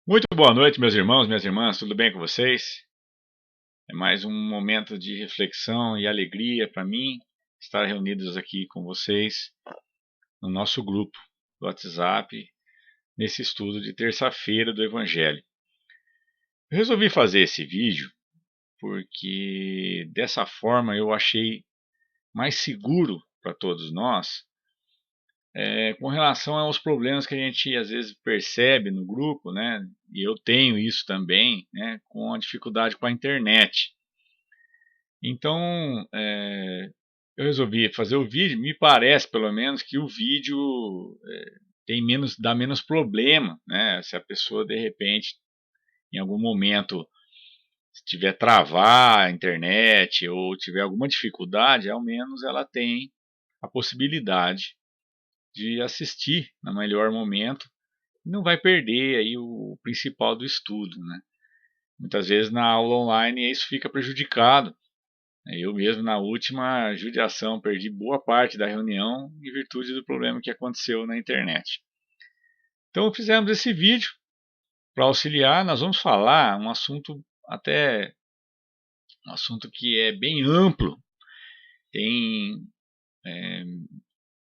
Muito boa noite, meus irmãos, minhas irmãs, tudo bem com vocês? É mais um momento de reflexão e alegria para mim estar reunidos aqui com vocês no nosso grupo do WhatsApp, nesse estudo de terça-feira do Evangelho. Eu resolvi fazer esse vídeo porque dessa forma eu achei mais seguro para todos nós com relação aos problemas que a gente às vezes percebe no grupo, né? E eu tenho isso também, né? Com a dificuldade com a internet. Então, eu resolvi fazer o vídeo. Me parece, pelo menos, que o vídeo dá menos problema, né? Se a pessoa de repente, em algum momento, tiver travar a internet ou tiver alguma dificuldade, ao menos ela tem a possibilidade de assistir no melhor momento e não vai perder aí o principal do estudo, né? Muitas vezes na aula online isso fica prejudicado. Eu mesmo, na última judiação, perdi boa parte da reunião em virtude do problema que aconteceu na internet. Então, fizemos esse vídeo para auxiliar. Nós vamos falar um assunto que é bem amplo, tem é,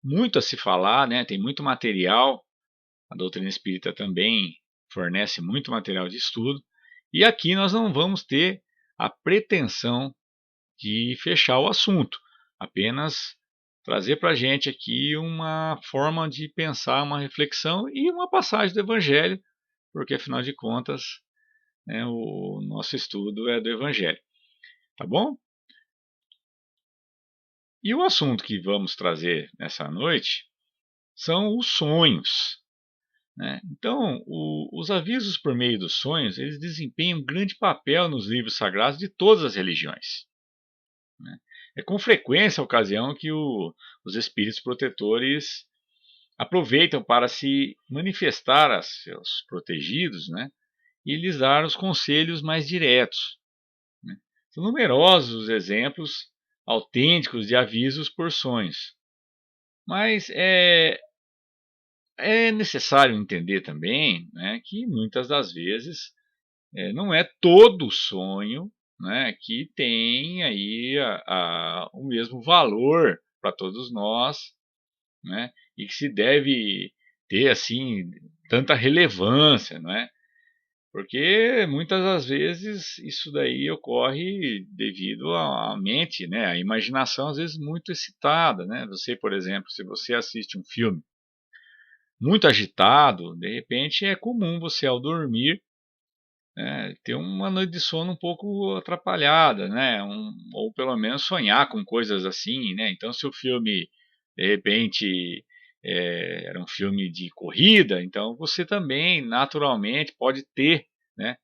muito a se falar, né? Tem muito material. A doutrina espírita também fornece muito material de estudo. E aqui nós não vamos ter a pretensão de fechar o assunto, apenas trazer para a gente aqui uma forma de pensar, uma reflexão e uma passagem do Evangelho, porque afinal de contas, né, o nosso estudo é do Evangelho, tá bom? E o assunto que vamos trazer nessa noite são os sonhos, né? Então, os avisos por meio dos sonhos, eles desempenham um grande papel nos livros sagrados de todas as religiões, né? É com frequência a ocasião que os espíritos protetores aproveitam para se manifestar a seus protegidos, né, e lhes dar os conselhos mais diretos, né. São numerosos os exemplos autênticos de avisos por sonhos. Mas é necessário entender também, né, que muitas das vezes não é todo sonho, né, que tem aí o mesmo valor para todos nós, né, e que se deve ter assim tanta relevância, não é? Porque muitas das vezes isso daí ocorre devido à mente, né, à imaginação às vezes muito excitada, né? Você, por exemplo, se você assiste um filme muito agitado, de repente é comum você ao dormir ter uma noite de sono um pouco atrapalhada, né? Ou pelo menos sonhar com coisas assim, né? Então, se o filme de repente era um filme de corrida, então você também naturalmente pode ter, né,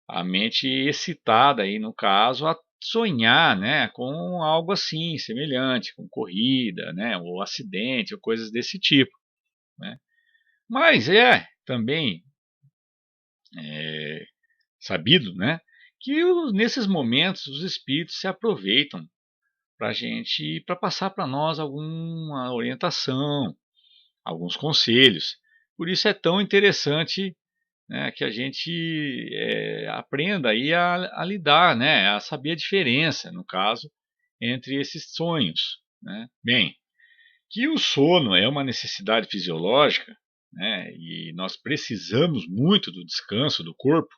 a mente excitada aí no caso a sonhar, né, com algo assim semelhante, com corrida, né, ou acidente, ou coisas desse tipo, né? Mas também é, sabido, né, que nesses momentos os espíritos se aproveitam para passar para nós alguma orientação, alguns conselhos. Por isso é tão interessante, né, que a gente aprenda aí a lidar, né, a saber a diferença, no caso, entre esses sonhos, né? Bem, que o sono é uma necessidade fisiológica, né, e nós precisamos muito do descanso do corpo.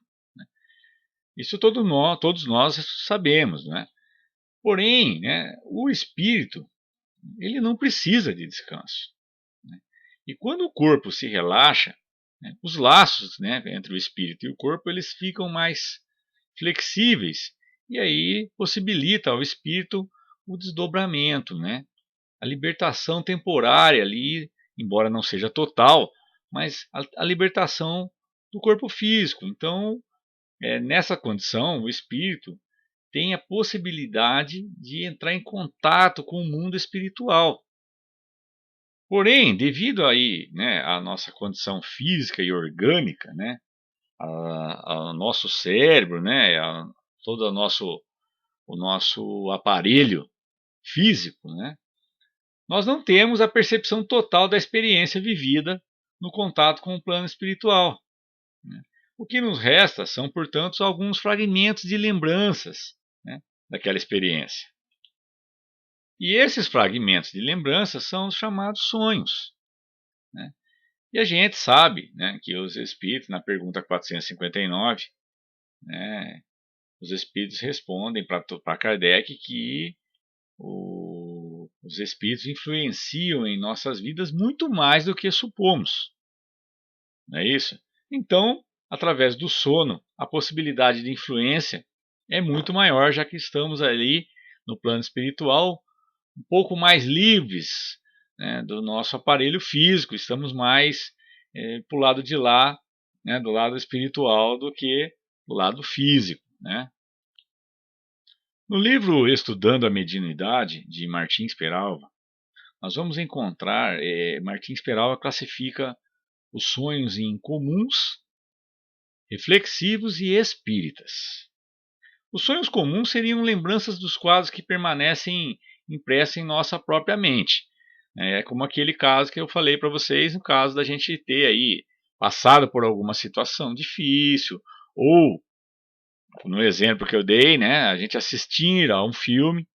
Isso todos nós sabemos, né? Porém, né, o espírito ele não precisa de descanso, né? E quando o corpo se relaxa, né, os laços, né, entre o espírito e o corpo eles ficam mais flexíveis e aí possibilita ao espírito o desdobramento, né, a libertação temporária ali, embora não seja total, mas a libertação do corpo físico. Então, nessa condição, o espírito tem a possibilidade de entrar em contato com o mundo espiritual. Porém, devido aí, né, à nossa condição física e orgânica, né, ao nosso cérebro, né, a todo o nosso aparelho físico, né, nós não temos a percepção total da experiência vivida no contato com o plano espiritual, né? O que nos resta são, portanto, alguns fragmentos de lembranças, né, daquela experiência. E esses fragmentos de lembranças são os chamados sonhos, né? E a gente sabe, né, que os espíritos, na pergunta 459, né, os espíritos respondem para Kardec que os espíritos influenciam em nossas vidas muito mais do que supomos. Não é isso? Então, através do sono, a possibilidade de influência é muito maior, já que estamos ali no plano espiritual um pouco mais livres, né, do nosso aparelho físico, estamos mais para o lado de lá, né, do lado espiritual, do que do lado físico, né? No livro Estudando a Mediunidade, de Martins Peralva, nós vamos encontrar, Martins Peralva classifica os sonhos em comuns, reflexivos e espíritas. Os sonhos comuns seriam lembranças dos quadros que permanecem impressos em nossa própria mente. É como aquele caso que eu falei para vocês, no caso da gente ter aí passado por alguma situação difícil, ou, no exemplo que eu dei, né, a gente assistir a um filme,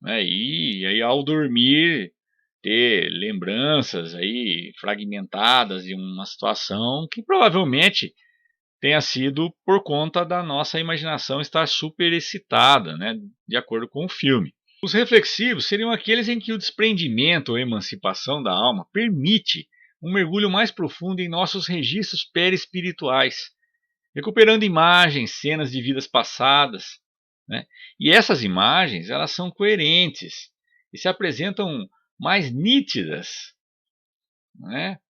né, e aí ao dormir ter lembranças aí fragmentadas de uma situação que provavelmente tenha sido por conta da nossa imaginação estar super excitada, né, de acordo com o filme. Os reflexivos seriam aqueles em que o desprendimento ou emancipação da alma permite um mergulho mais profundo em nossos registros perispirituais, recuperando imagens, cenas de vidas passadas, né? E essas imagens, elas são coerentes e se apresentam mais nítidas, né,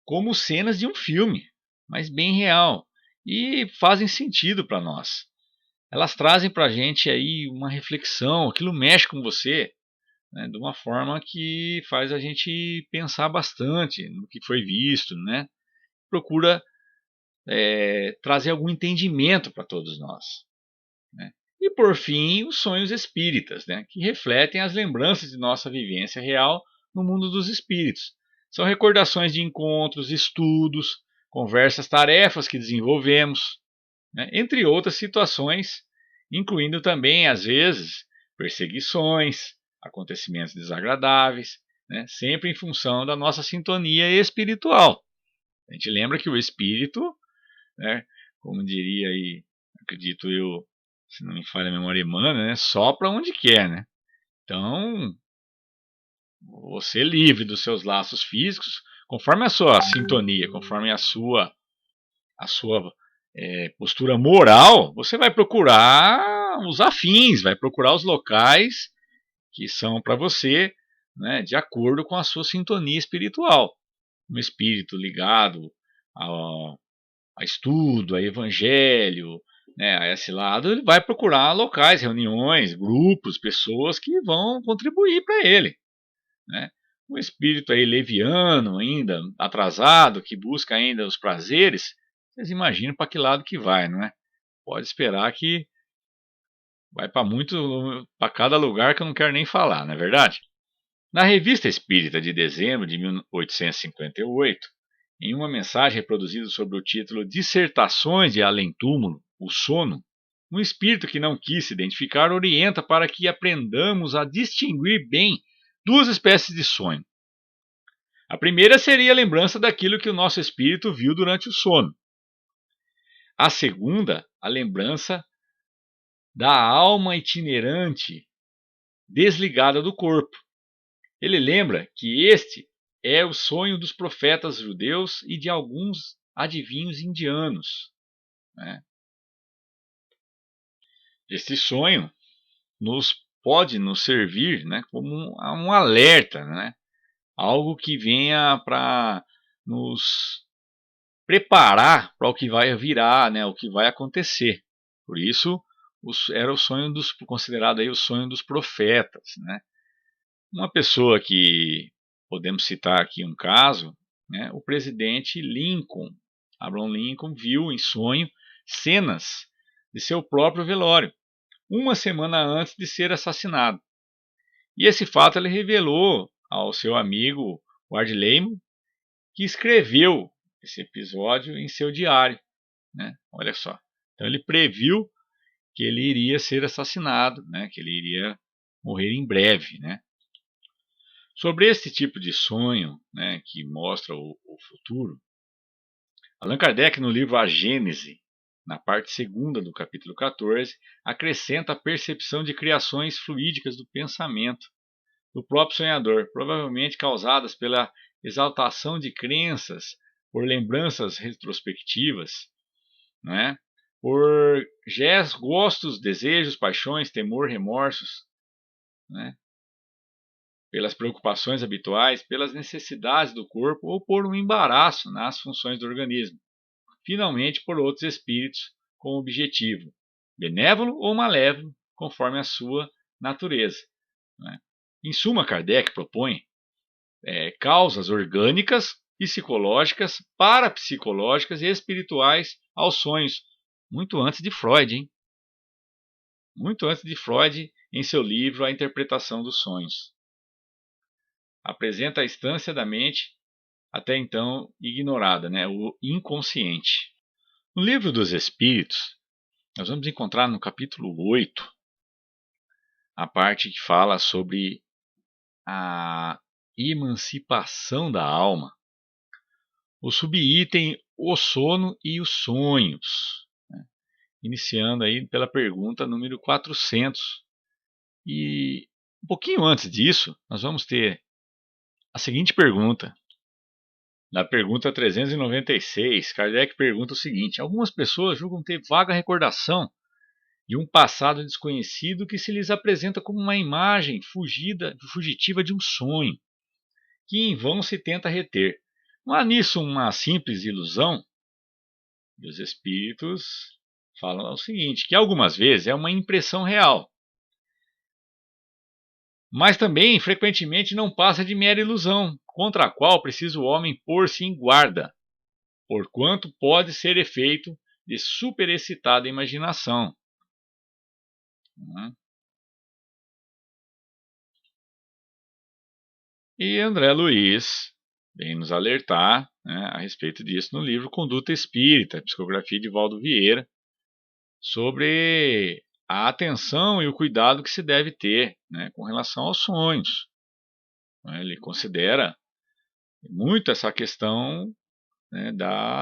como cenas de um filme, mas bem real, e fazem sentido para nós. Elas trazem para a gente aí uma reflexão, aquilo mexe com você, né, de uma forma que faz a gente pensar bastante no que foi visto, né? Procura trazer algum entendimento para todos nós, né? E por fim, os sonhos espíritas, né, que refletem as lembranças de nossa vivência real no mundo dos espíritos. São recordações de encontros, estudos, conversas, tarefas que desenvolvemos, né, entre outras situações, incluindo também, às vezes, perseguições, acontecimentos desagradáveis, né, sempre em função da nossa sintonia espiritual. A gente lembra que o espírito, né, como diria aí, acredito eu, se não me falha a memória humana, né, sopra onde quer, né? Então, você livre dos seus laços físicos, conforme a sua sintonia, conforme a sua postura moral, você vai procurar os afins, vai procurar os locais que são para você, né, de acordo com a sua sintonia espiritual. Um espírito ligado a estudo, a evangelho, né, a esse lado, ele vai procurar locais, reuniões, grupos, pessoas que vão contribuir para ele, né? Um espírito aí leviano, ainda atrasado, que busca ainda os prazeres, vocês imaginam para que lado que vai, não é? Pode esperar que vai para cada lugar que eu não quero nem falar, não é verdade? Na Revista Espírita de dezembro de 1858, em uma mensagem reproduzida sob o título Dissertações de Além-Túmulo, o sono, um espírito que não quis se identificar orienta para que aprendamos a distinguir bem duas espécies de sonho. A primeira seria a lembrança daquilo que o nosso espírito viu durante o sono. A segunda, a lembrança da alma itinerante desligada do corpo. Ele lembra que este é o sonho dos profetas judeus e de alguns adivinhos indianos, né? Este sonho pode nos servir, né, como um alerta, né? Algo que venha para nos preparar para o que vai virar, né, o que vai acontecer. Por isso, era o sonho considerado aí o sonho dos profetas, né? Uma pessoa que podemos citar aqui um caso, né, o presidente Lincoln, Abraham Lincoln, viu em sonho cenas de seu próprio velório, uma semana antes de ser assassinado. E esse fato ele revelou ao seu amigo Ward Lehman, que escreveu esse episódio em seu diário. né? Olha só. Então ele previu que ele iria ser assassinado, né? Que ele iria morrer em breve, né? Sobre esse tipo de sonho, né, que mostra o futuro, Allan Kardec, no livro A Gênese, na parte segunda do capítulo 14, acrescenta a percepção de criações fluídicas do pensamento do próprio sonhador, provavelmente causadas pela exaltação de crenças, por lembranças retrospectivas, né? Por gestos, gostos, desejos, paixões, temor, remorsos, né? Pelas preocupações habituais, pelas necessidades do corpo ou por um embaraço nas funções do organismo. Finalmente, por outros espíritos com objetivo, benévolo ou malévolo, conforme a sua natureza, né? Em suma, Kardec propõe causas orgânicas, psicológicas, parapsicológicas e espirituais aos sonhos, muito antes de Freud, hein? Muito antes de Freud, em seu livro A Interpretação dos Sonhos. Apresenta a instância da mente até então ignorada, né? O inconsciente. No livro dos Espíritos, nós vamos encontrar no capítulo 8 a parte que fala sobre a emancipação da alma. O subitem o sono e os sonhos, né? Iniciando aí pela pergunta número 400. E um pouquinho antes disso, nós vamos ter a seguinte pergunta. Na pergunta 396, Kardec pergunta o seguinte: algumas pessoas julgam ter vaga recordação de um passado desconhecido que se lhes apresenta como uma imagem fugitiva de um sonho, que em vão se tenta reter. Não há nisso uma simples ilusão? E os espíritos falam o seguinte, que algumas vezes é uma impressão real, mas também frequentemente não passa de mera ilusão, contra a qual precisa o homem pôr-se em guarda, porquanto pode ser efeito de superexcitada imaginação. E André Luiz vem nos alertar, né, a respeito disso no livro Conduta Espírita, psicografia de Valdo Vieira, sobre a atenção e o cuidado que se deve ter, né, com relação aos sonhos. Ele considera muito essa questão, né,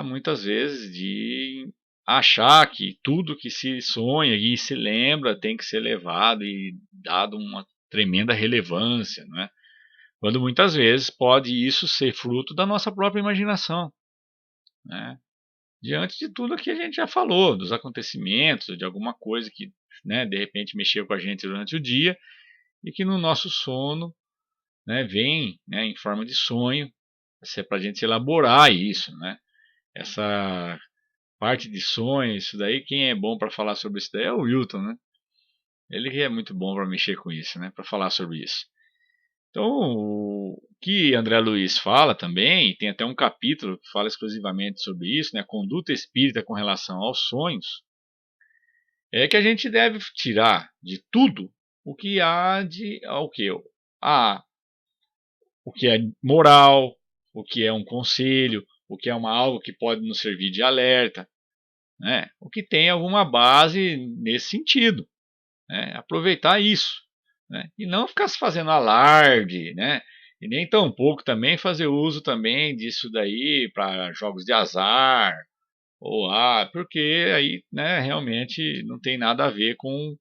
muitas vezes de achar que tudo que se sonha e se lembra tem que ser levado e dado uma tremenda relevância, não é? Quando muitas vezes pode isso ser fruto da nossa própria imaginação, né? Diante de tudo que a gente já falou, dos acontecimentos, de alguma coisa que, né, de repente mexeu com a gente durante o dia e que no nosso sono, né, vem, né, em forma de sonho, para a gente elaborar isso, né? Essa parte de sonho, isso daí, quem é bom para falar sobre isso daí é o Wilton, né? Ele que é muito bom para mexer com isso, né? Para falar sobre isso. Então, o que André Luiz fala também, e tem até um capítulo que fala exclusivamente sobre isso, né? A conduta espírita com relação aos sonhos, é que a gente deve tirar de tudo o que há de há o que é moral, o que é um conselho, o que é algo que pode nos servir de alerta, né? O que tem alguma base nesse sentido, né? Aproveitar isso, né? E não ficar se fazendo alarde, né? E nem tampouco também fazer uso também disso daí para jogos de azar, ou porque aí, né, realmente não tem nada a ver com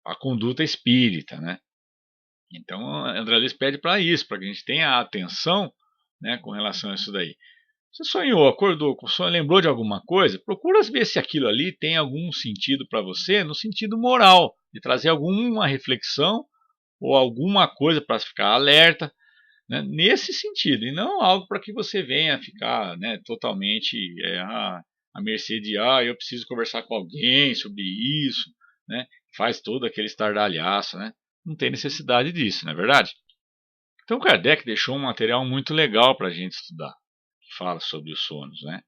a conduta espírita, né? Então, André Luiz pede para isso, para que a gente tenha atenção, né, com relação a isso daí. Você sonhou, acordou, lembrou de alguma coisa? Procura ver se aquilo ali tem algum sentido para você, no sentido moral, de trazer alguma reflexão ou alguma coisa para ficar alerta, né, nesse sentido, e não algo para que você venha ficar, né, totalmente à mercê de eu preciso conversar com alguém sobre isso, né, faz todo aquele estardalhaço, né? Não tem necessidade disso, não é verdade? Então Kardec deixou um material muito legal para a gente estudar, que fala sobre os sonos, né?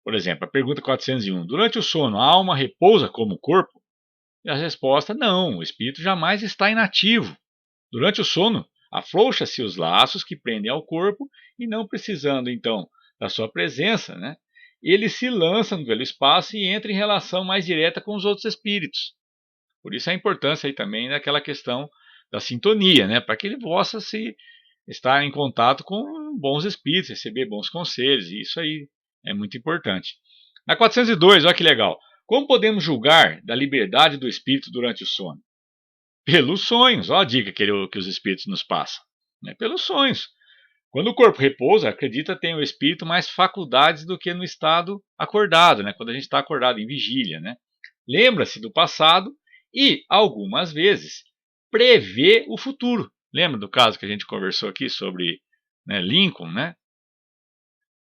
Por exemplo, a pergunta 401. Durante o sono, a alma repousa como o corpo? E a resposta, não, o espírito jamais está inativo. Durante o sono, afrouxa-se os laços que prendem ao corpo e não precisando, então, da sua presença, né, ele se lança pelo espaço e entra em relação mais direta com os outros espíritos. Por isso a importância aí também daquela questão da sintonia, né, para que ele possa estar em contato com bons espíritos, receber bons conselhos, e isso aí é muito importante. Na 402, olha que legal. Como podemos julgar da liberdade do espírito durante o sono? Pelos sonhos, olha a dica que os espíritos nos passam. Né? Pelos sonhos. Quando o corpo repousa, acredita ter o espírito mais faculdades do que no estado acordado, né? Quando a gente está acordado em vigília. Né? Lembra-se do passado e, algumas vezes, prevê o futuro. Lembra do caso que a gente conversou aqui sobre, né, Lincoln, né?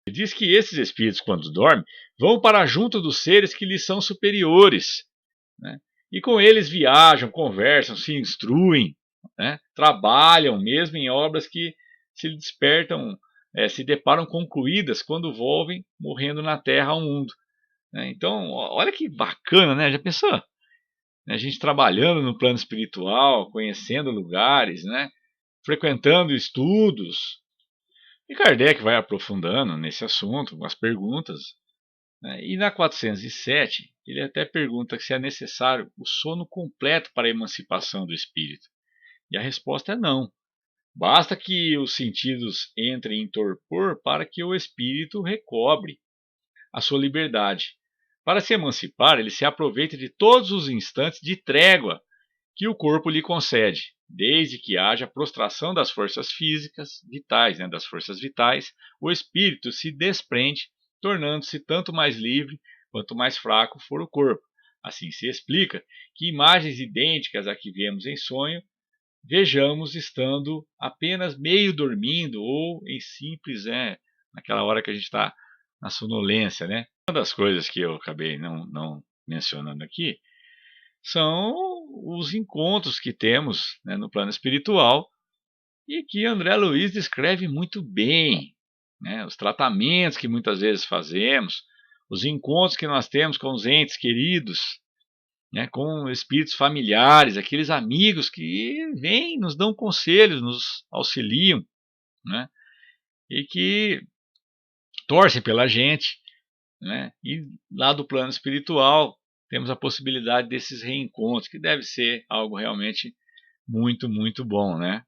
Ele diz que esses espíritos, quando dormem, vão para junto dos seres que lhes são superiores, né? E com eles viajam, conversam, se instruem, né? Trabalham mesmo em obras que se despertam, se deparam concluídas quando volvem morrendo na Terra ao mundo. Né? Então, olha que bacana, né? Já pensou? A gente trabalhando no plano espiritual, conhecendo lugares, né? Frequentando estudos. E Kardec vai aprofundando nesse assunto, com as perguntas. Né? E na 407, ele até pergunta se é necessário o sono completo para a emancipação do espírito. E a resposta é não. Basta que os sentidos entrem em torpor para que o espírito recobre a sua liberdade. Para se emancipar, ele se aproveita de todos os instantes de trégua que o corpo lhe concede, desde que haja prostração das forças físicas vitais, né, das forças vitais, o espírito se desprende, tornando-se tanto mais livre quanto mais fraco for o corpo. Assim se explica que imagens idênticas a que vemos em sonho, vejamos estando apenas meio dormindo ou em simples, naquela hora que a gente está na sonolência, né? Uma das coisas que eu acabei não mencionando aqui são os encontros que temos, né, no plano espiritual e que André Luiz descreve muito bem, né, os tratamentos que muitas vezes fazemos, os encontros que nós temos com os entes queridos, né, com espíritos familiares, aqueles amigos que vêm, nos dão conselhos, nos auxiliam, né, e que torcem pela gente. Né, e lá do plano espiritual temos a possibilidade desses reencontros, que deve ser algo realmente muito, muito bom, né?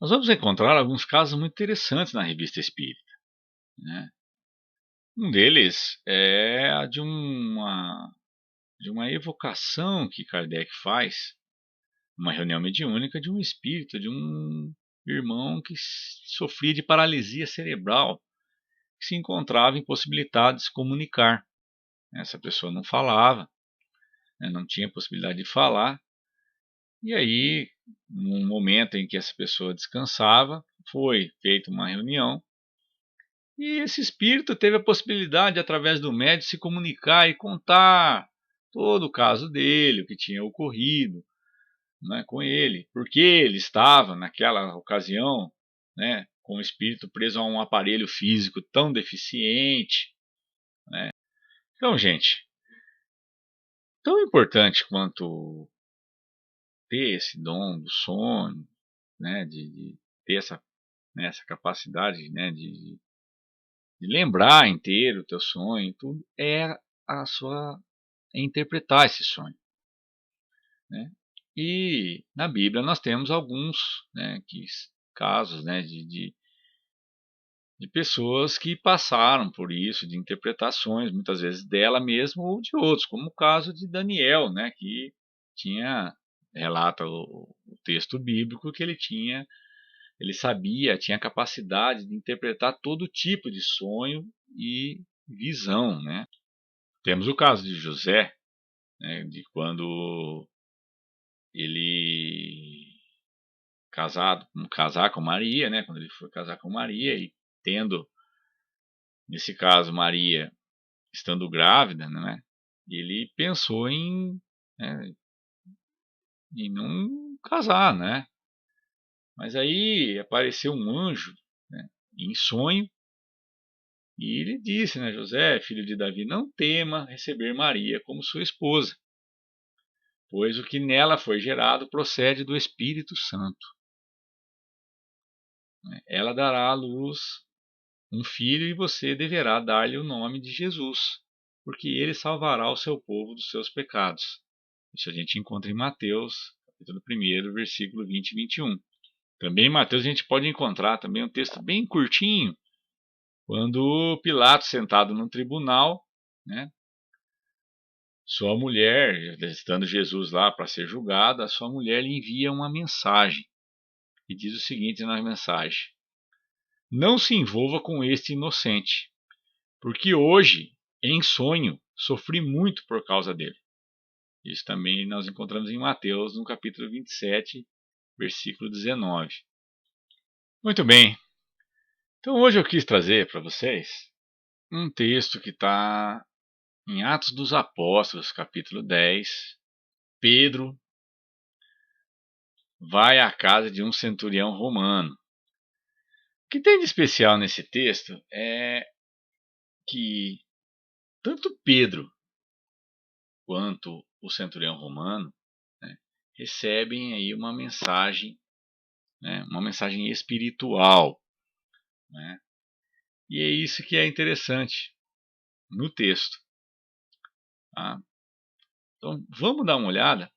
Nós vamos encontrar alguns casos muito interessantes na Revista Espírita. Né? Um deles é a de uma evocação que Kardec faz, uma reunião mediúnica de um espírito, de um irmão que sofria de paralisia cerebral, que se encontrava impossibilitado de se comunicar. Essa pessoa não falava, né, não tinha possibilidade de falar. E aí, num momento em que essa pessoa descansava, foi feita uma reunião e esse espírito teve a possibilidade, através do médium, se comunicar e contar todo o caso dele, o que tinha ocorrido, né, com ele, porque ele estava, naquela ocasião, né, com o espírito preso a um aparelho físico tão deficiente. Né? Então, gente, tão importante quanto ter esse dom do sonho, né, de ter essa capacidade, né, de lembrar inteiro o teu sonho, tudo é a sua é interpretar esse sonho, né? E na Bíblia nós temos alguns, né, casos, né, de pessoas que passaram por isso, de interpretações, muitas vezes dela mesma ou de outros, como o caso de Daniel, né, que tinha relata o texto bíblico que ele sabia, tinha capacidade de interpretar todo tipo de sonho e visão, né? Temos o caso de José, né, de quando ele casar com Maria, né, quando ele foi casar com Maria e tendo, nesse caso, Maria estando grávida, né, ele pensou né, em não casar, né? Mas aí apareceu um anjo, né, em sonho. E ele disse, né, José, filho de Davi, não tema receber Maria como sua esposa, pois o que nela foi gerado procede do Espírito Santo. Ela dará à luz um filho e você deverá dar-lhe o nome de Jesus, porque ele salvará o seu povo dos seus pecados. Isso a gente encontra em Mateus, capítulo 1, versículo 20 e 21. Também em Mateus a gente pode encontrar também um texto bem curtinho, quando Pilatos, sentado no tribunal, né, sua mulher, estando Jesus lá para ser julgado, a sua mulher lhe envia uma mensagem. E diz o seguinte na mensagem: não se envolva com este inocente, porque hoje, em sonho, sofri muito por causa dele. Isso também nós encontramos em Mateus, no capítulo 27, versículo 19. Muito bem. Então hoje eu quis trazer para vocês um texto que está em Atos dos Apóstolos, capítulo 10. Pedro vai à casa de um centurião romano. O que tem de especial nesse texto é que tanto Pedro quanto o centurião romano, né, recebem aí uma mensagem, né, uma mensagem espiritual, né, e é isso que é interessante no texto. Tá? Então vamos dar uma olhada.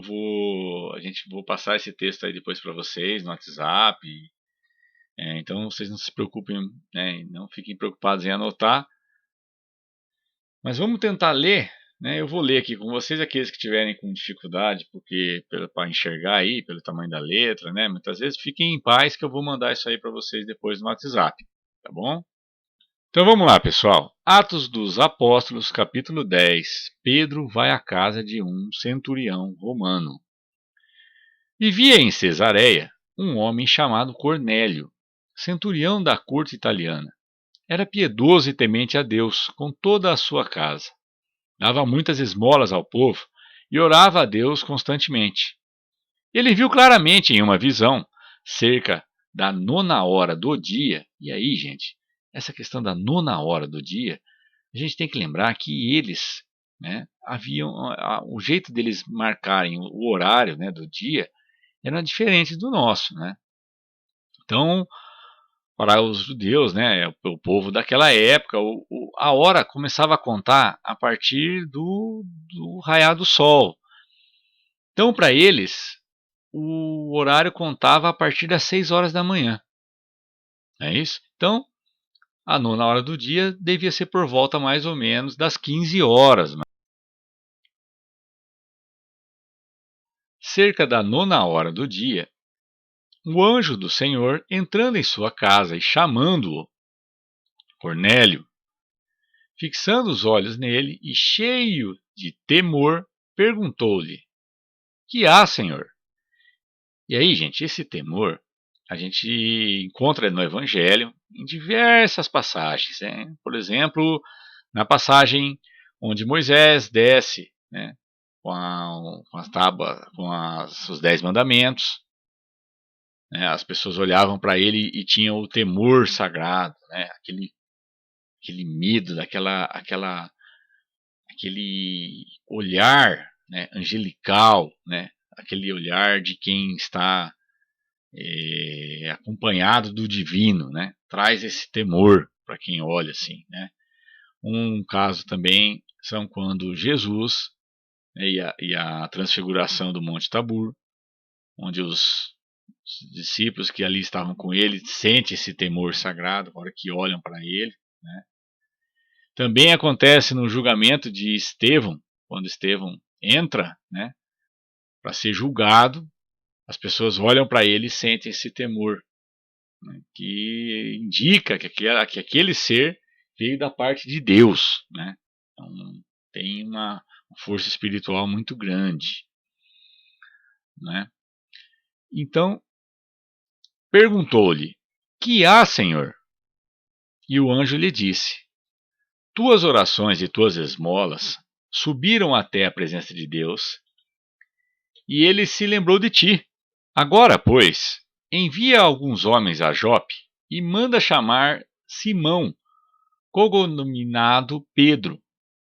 Vou passar esse texto aí depois para vocês no WhatsApp. Então vocês não se preocupem, né, não fiquem preocupados em anotar. Mas vamos tentar ler, né? Eu vou ler aqui com vocês, aqueles que tiverem com dificuldade, porque para enxergar aí, pelo tamanho da letra, né? Muitas vezes fiquem em paz que eu vou mandar isso aí para vocês depois no WhatsApp, tá bom? Então vamos lá, pessoal. Atos dos Apóstolos, capítulo 10. Pedro vai à casa de um centurião romano. Vivia em Cesareia um homem chamado Cornélio, centurião da corte italiana. Era piedoso e temente a Deus com toda a sua casa. Dava muitas esmolas ao povo e orava a Deus constantemente. Ele viu claramente em uma visão, cerca da 9ª do dia, e aí, gente, essa questão da 9ª do dia, a gente tem que lembrar que eles, né, o jeito deles marcarem o horário, né, do dia era diferente do nosso, né? Então, para os judeus, né, o povo daquela época, a hora começava a contar a partir do raiar do sol. Então, para eles, o horário contava a partir das 6 horas da manhã. É isso? Então, a 9ª do dia devia ser por volta mais ou menos das 15 horas. Cerca da 9ª do dia, o anjo do Senhor, entrando em sua casa e chamando-o, Cornélio, fixando os olhos nele e cheio de temor, perguntou-lhe: que há, Senhor? E aí, gente, esse temor a gente encontra no Evangelho em diversas passagens. Né? Por exemplo, na passagem onde Moisés desce, né, com as tábuas, os 10 mandamentos. Né, as pessoas olhavam para ele e tinham o temor sagrado, né, aquele medo, aquele olhar, né, angelical, né, aquele olhar de quem está acompanhado do divino, né, traz esse temor para quem olha assim. Né. Um caso também são quando Jesus, né, e a transfiguração do Monte Tabor, onde os discípulos que ali estavam com ele sentem esse temor sagrado na hora que olham para ele. Né. Também acontece no julgamento de Estevão, quando Estevão entra, né, para ser julgado, as pessoas olham para ele e sentem esse temor, né, que indica que aquele ser veio da parte de Deus. Né. Então, tem uma força espiritual muito grande. Né. Então, perguntou-lhe: que há, Senhor? E o anjo lhe disse: tuas orações e tuas esmolas subiram até a presença de Deus, e ele se lembrou de ti. Agora, pois, envia alguns homens a Jope e manda chamar Simão, cognominado Pedro.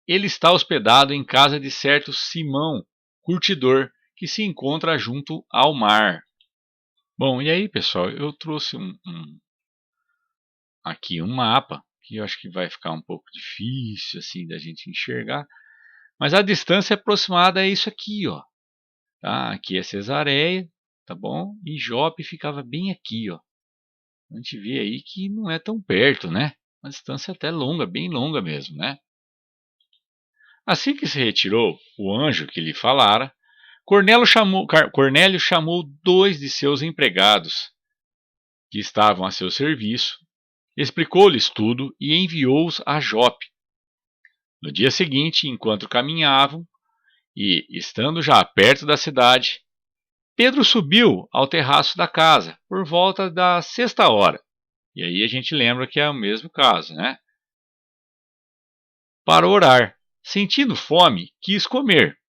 Ele está hospedado em casa de certo Simão, curtidor, que se encontra junto ao mar. Bom, e aí, pessoal, eu trouxe aqui um mapa, que eu acho que vai ficar um pouco difícil assim da gente enxergar, mas a distância aproximada é isso aqui, ó. Tá? Aqui é Cesareia, tá bom? E Jope ficava bem aqui, ó. A gente vê aí que não é tão perto, né? Uma distância até longa, bem longa mesmo, né? Assim que se retirou o anjo que lhe falara, Cornélio chamou 2 de seus empregados que estavam a seu serviço, explicou-lhes tudo e enviou-os a Jope. No dia seguinte, enquanto caminhavam e estando já perto da cidade, Pedro subiu ao terraço da casa por volta da 6ª hora. E aí a gente lembra que é o mesmo caso, né? Para orar. Sentindo fome, quis comer.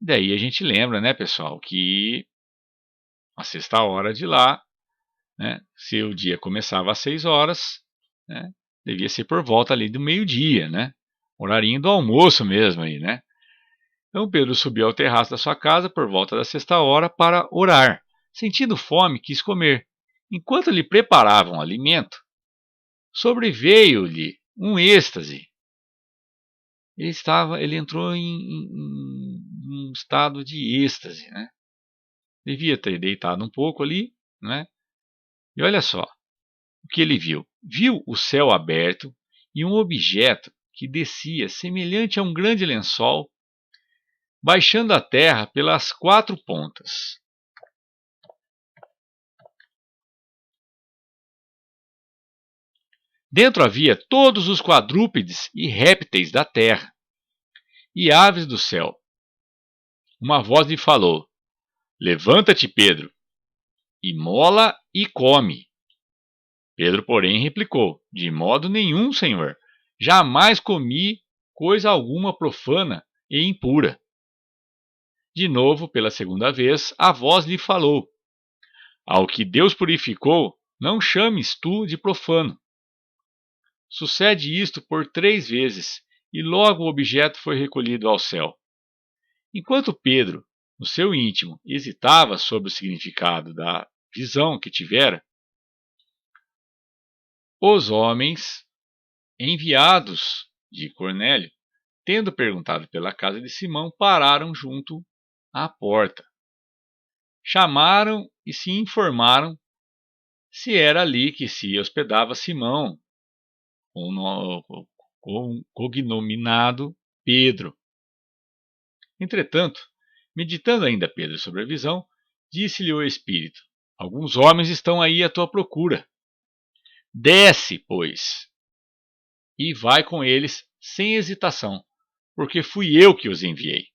Daí a gente lembra, né, pessoal, que a 6ª hora de lá, né, se o dia começava às 6 horas, né, devia ser por volta ali do meio-dia, né? Horarinho do almoço mesmo aí, né? Então Pedro subiu ao terraço da sua casa por volta da 6ª hora para orar. Sentindo fome, quis comer. Enquanto lhe preparavam o alimento, sobreveio-lhe um êxtase. Ele entrou em um estado de êxtase, né? Devia ter deitado um pouco ali, né? E olha só o que ele viu. Viu o céu aberto e um objeto que descia semelhante a um grande lençol, baixando a terra pelas 4 pontas. Dentro havia todos os quadrúpedes e répteis da terra e aves do céu. Uma voz lhe falou: Levanta-te, Pedro, e mola e come. Pedro, porém, replicou: De modo nenhum, Senhor. Jamais comi coisa alguma profana e impura. De novo, pela 2ª vez, a voz lhe falou: Ao que Deus purificou, não chames tu de profano. Sucede isto por 3 vezes, e logo o objeto foi recolhido ao céu. Enquanto Pedro, no seu íntimo, hesitava sobre o significado da visão que tivera, os homens enviados de Cornélio, tendo perguntado pela casa de Simão, pararam junto à porta. Chamaram e se informaram se era ali que se hospedava Simão, cognominado Pedro. Entretanto, meditando ainda Pedro sobre a visão, disse-lhe o Espírito: Alguns homens estão aí à tua procura. Desce, pois, e vai com eles sem hesitação, porque fui eu que os enviei.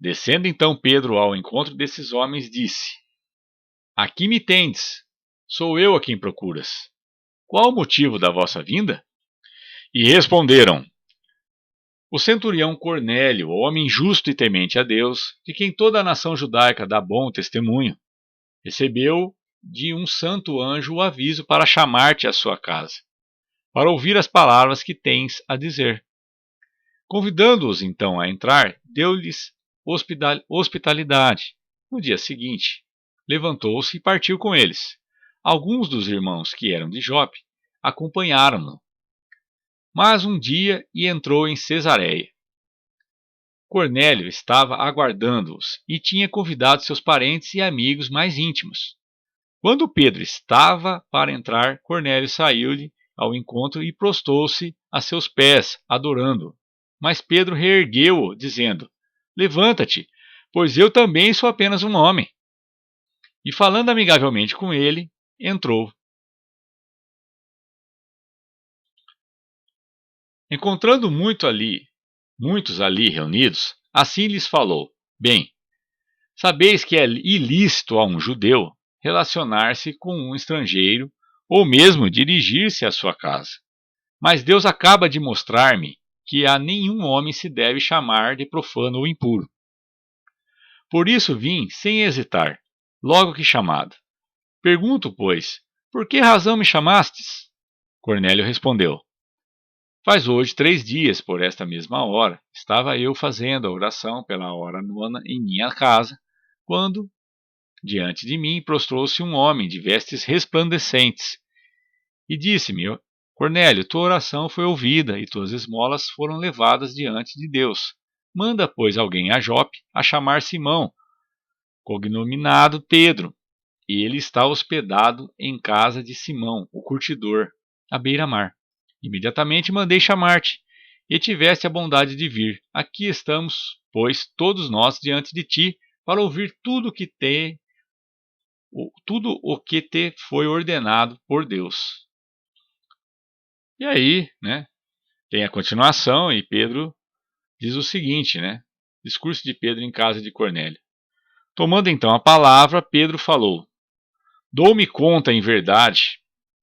Descendo então Pedro ao encontro desses homens, disse: Aqui me tendes, sou eu a quem procuras. Qual o motivo da vossa vinda? E responderam: O centurião Cornélio, homem justo e temente a Deus, de quem toda a nação judaica dá bom testemunho, recebeu de um santo anjo o aviso para chamar-te à sua casa, para ouvir as palavras que tens a dizer. Convidando-os então a entrar, deu-lhes hospitalidade. No dia seguinte, levantou-se e partiu com eles. Alguns dos irmãos que eram de Jope acompanharam-no. Mas um dia e entrou em Cesareia. Cornélio estava aguardando-os e tinha convidado seus parentes e amigos mais íntimos. Quando Pedro estava para entrar, Cornélio saiu-lhe ao encontro e prostou-se a seus pés, adorando-o. Mas Pedro reergueu-o, dizendo: Levanta-te, pois eu também sou apenas um homem. E falando amigavelmente com ele, entrou. Encontrando muitos ali reunidos, assim lhes falou: Bem, sabeis que é ilícito a um judeu relacionar-se com um estrangeiro ou mesmo dirigir-se à sua casa. Mas Deus acaba de mostrar-me que a nenhum homem se deve chamar de profano ou impuro. Por isso vim sem hesitar, logo que chamado. Pergunto, pois, por que razão me chamastes? Cornélio respondeu: Faz hoje 3 dias, por esta mesma hora, estava eu fazendo a oração pela hora nona em minha casa, quando Diante de mim prostrou-se um homem de vestes resplandecentes e disse-me: Cornélio, tua oração foi ouvida e tuas esmolas foram levadas diante de Deus. Manda, pois, alguém a Jope a chamar Simão, cognominado Pedro, e ele está hospedado em casa de Simão, o curtidor, à beira-mar. Imediatamente mandei chamar-te, e tiveste a bondade de vir. Aqui estamos, pois, todos nós diante de ti, para ouvir tudo o que te foi ordenado por Deus. E aí, né, tem a continuação e Pedro diz o seguinte, né? Discurso de Pedro em casa de Cornélio. Tomando então a palavra, Pedro falou: Dou-me conta, em verdade,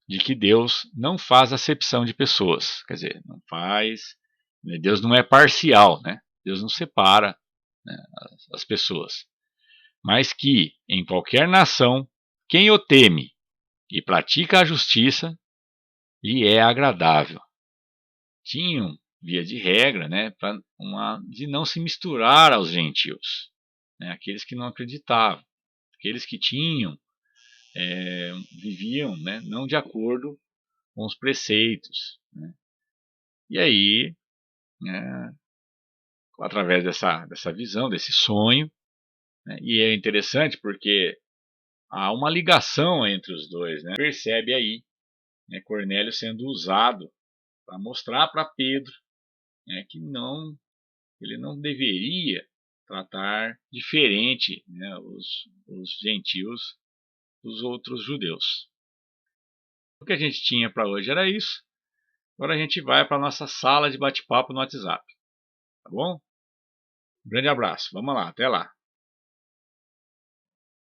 de que Deus não faz acepção de pessoas. Quer dizer, não faz. Deus não é parcial, né? Deus não separa, né, as pessoas. Mas que, em qualquer nação, quem o teme e pratica a justiça lhe é agradável. Tinham, via de regra, né, de não se misturar aos gentios, né, aqueles que não acreditavam, aqueles que tinham, viviam, né, não de acordo com os preceitos. Né. E aí, né, através dessa visão, desse sonho, né, e é interessante porque há uma ligação entre os dois, né, percebe aí, né, Cornélio sendo usado para mostrar para Pedro, né, que ele não deveria tratar diferente, né, os gentios dos outros judeus. O que a gente tinha para hoje era isso. Agora a gente vai para a nossa sala de bate-papo no WhatsApp. Tá bom? Um grande abraço. Vamos lá. Até lá.